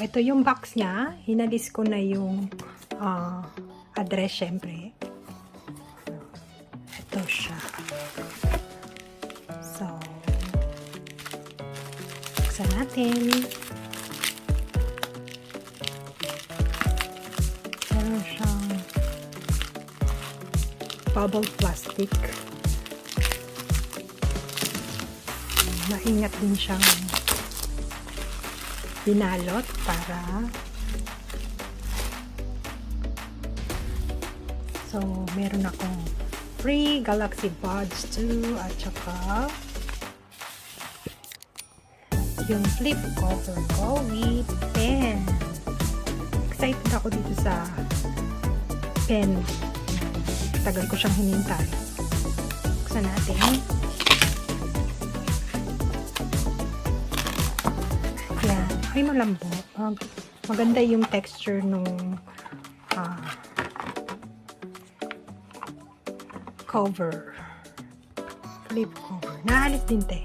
ito yung box niya. Hinalis ko na yung address, syempre. Ito siya. So, buksan natin. Meron siyang bubble plastic. Maingat din siyang binalot para meron akong free Galaxy Buds 2 at saka yung flip cover ko with pen. Excited ako dito sa pen. Tagal ko siyang hinintay. Buksan natin. Yan. Ay, malambot. Maganda yung texture nung cover. Flip cover. Nahalit din te.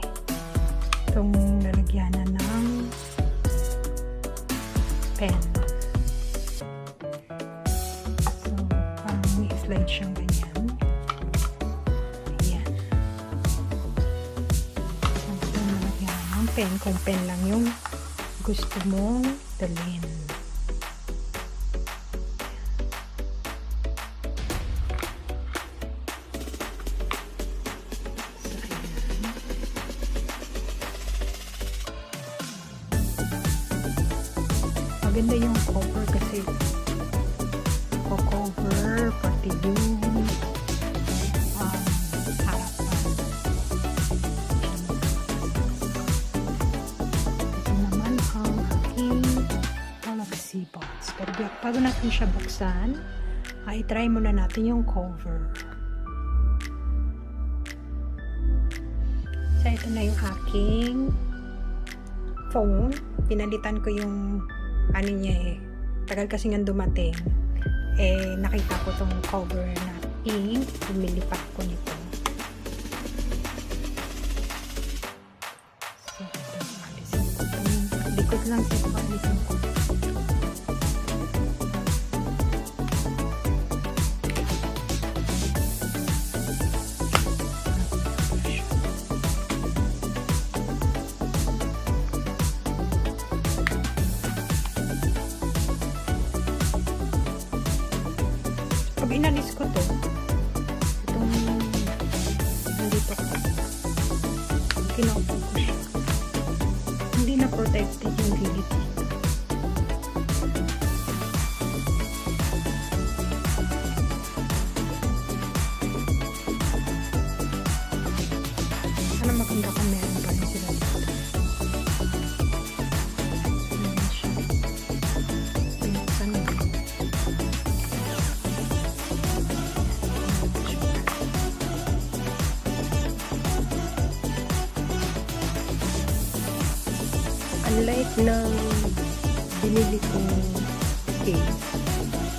Itong lalagyanan ng pen. So, parang may slide siyang ganyan. Ayan. Ito lalagyanan ng pen. Kung pen lang yung gusto mong dalhin. Maganda yung cover kasi cover pati yung harapan. Ito naman ang aking Galaxy Buds. Pero bago natin siya buksan, i-try muna natin yung cover. So ito na yung aking phone. Pinalitan ko yung ano niya eh. Tagal kasi nga dumating. Eh, nakita ko tong cover na pink. Bumili pa ako nito. So, ito. Alisin ko. Likod lang sa alisin ko. Pag inalis ko to, itong nandito ko, kinaupo ko siya. Hindi na protected yung gilid dito. Sana maganda kung meron pa rin sila dito. Ayan siya. Pinuksan mo. Unlike ng binili kong case,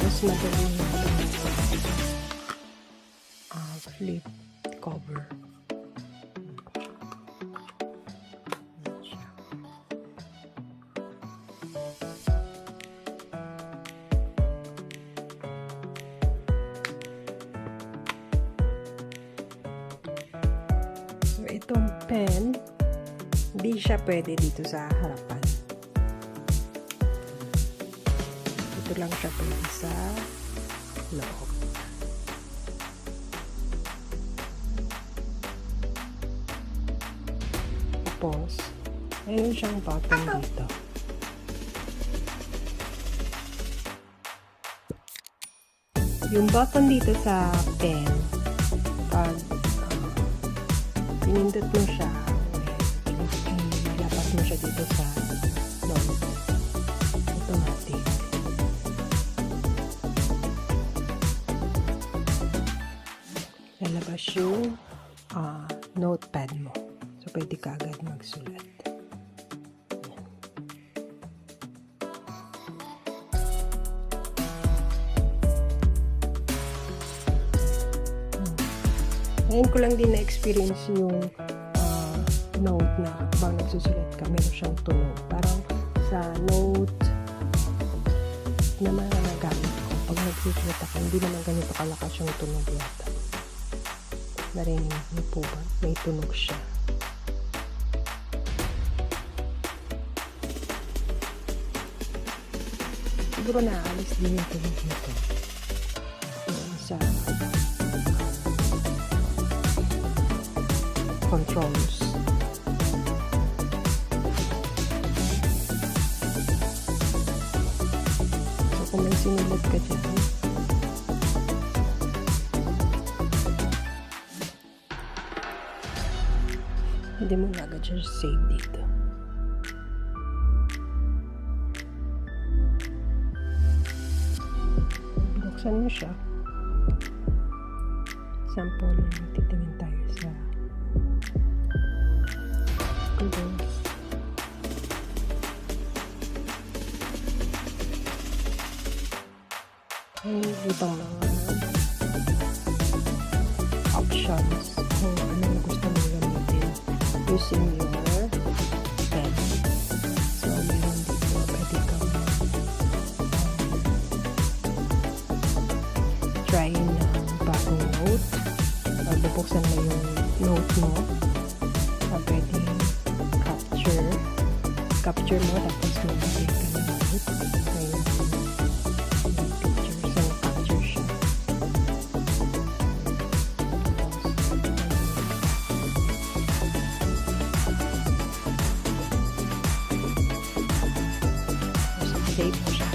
mas madali na flip cover. So, itong pen, hindi siya pwede dito sa harapan. Ito lang siya pwede sa loob. Tapos, mayroon siyang button dito. Yung button dito sa pen, pag pinindot mo siya, ilapat mo siya dito sa note. Automatic. Lalabas yung notepad mo. So, pwede ka agad magsulat. Ngayon ko lang din na-experience yung note na habang nagsusulat ka, meron siyang tunog. Parang sa note na magagamit ko. Pag nagsikita ko, hindi naman ganito kalakas yung tunog yata. Narinig niyo po ba? May tunog siya. Siguro naaalis din yung tunog nito. Sa controls. So kung may sinulat ka dyan, hindi mo na agad siya save dito. Buksan mo siya. Sample, titingin tayo sa Google. Ay, ibang mga options kung ano na gusto mong gamitin using your pen. So, meron dito, pwede kang try ng bagong note. Bubuksan mo yung note mo. Pwede capture mo, tapos mag-take ka ng note. Ngayon, may picture. So, capture siya. Tapos, save mo siya.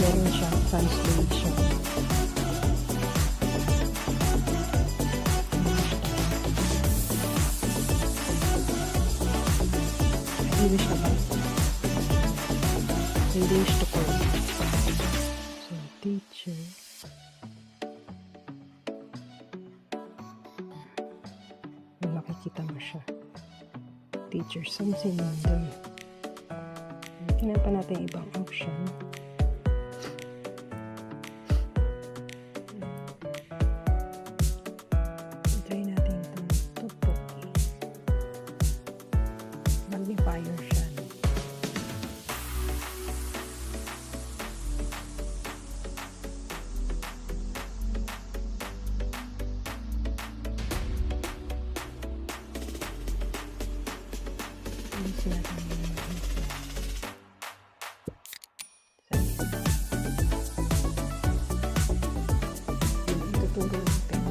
Meron siyang translation. English na ba? English to Korean. So, teacher. Makikita mo siya. Teacher, something there. Tingnan pa natin ibang option. Try natin itong tupok. Magnifier siya. Use natin yung magnifier. Ituturo yung pen.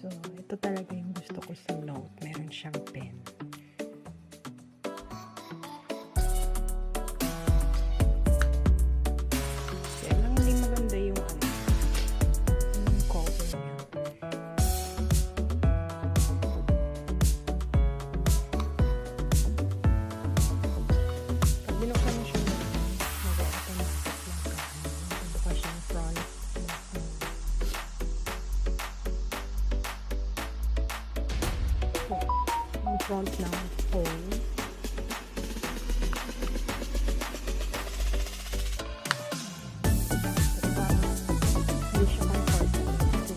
So, ito talaga yung gusto ko sa note. Meron siyang pen. Kaya lang hindi maganda yung yung cover niya. Pag binuksan mo siya, mag-automatic lang ka. Bukas siya yung front. Yung front ng phone. Hindi siya comfortable.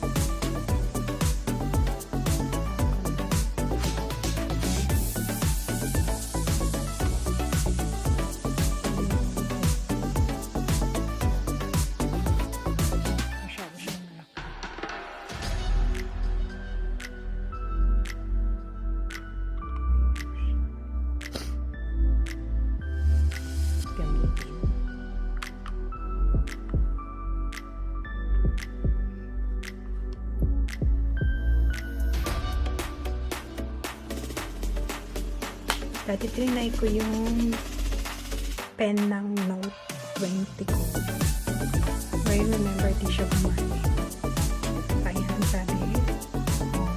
Masyado siyang malaki. Gamitin. Dati trinay ko yung pen ng Note 20 ko. I remember di siya bumali. Kaya sabi,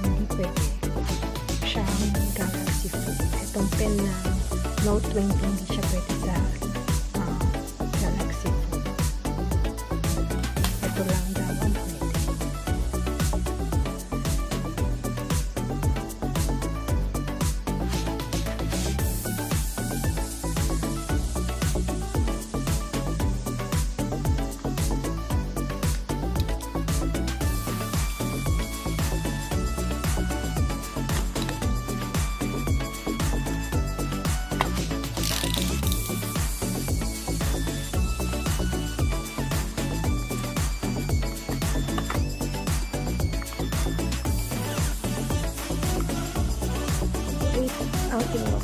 hindi pwede. Siyang Galaxy phone. Itong pen na Note 20 hindi siya pwede sa Galaxy phone. Ito lang daw ang pwede.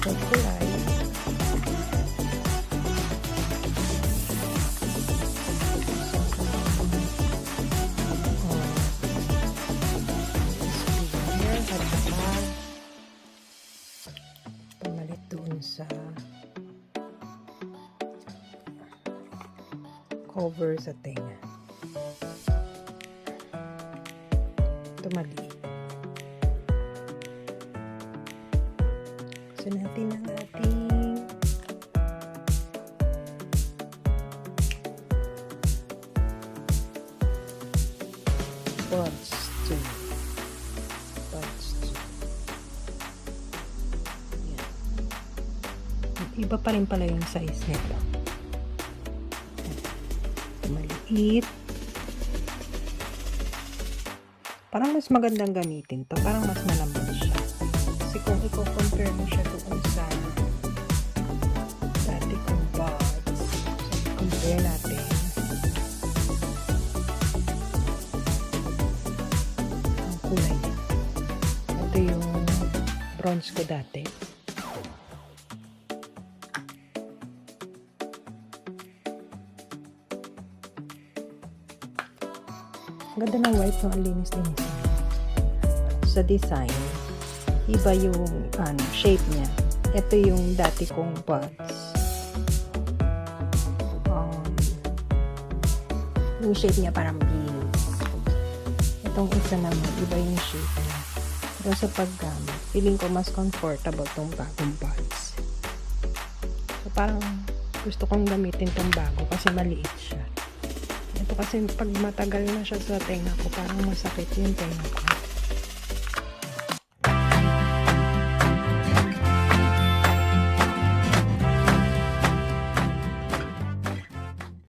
So, kulay. Pamalit doon sa cover sa tenga. Ito mali. So natin ang ating buds 2. Iba pa rin pala yung size nito. Maliit. Parang mas magandang gamitin to. Parang mas malambot siya. Kasi kung i-compare mo siya doon sa dati kong buds. So, compare natin. Ang kulay. Ito yung bronze ko dati. Ang ganda ng white, no? Ang linis-linis. Sa design, iba yung shape niya. Ito yung dati kong buds. Yung shape niya parang beans. Itong isa naman, iba yung shape niya. Pero sa paggamit, feeling ko mas comfortable tong bagong buds. So parang gusto kong gamitin tong bago kasi maliit siya. Ito kasi pag matagal na siya sa tenga ko, parang masakit yung tenga ko.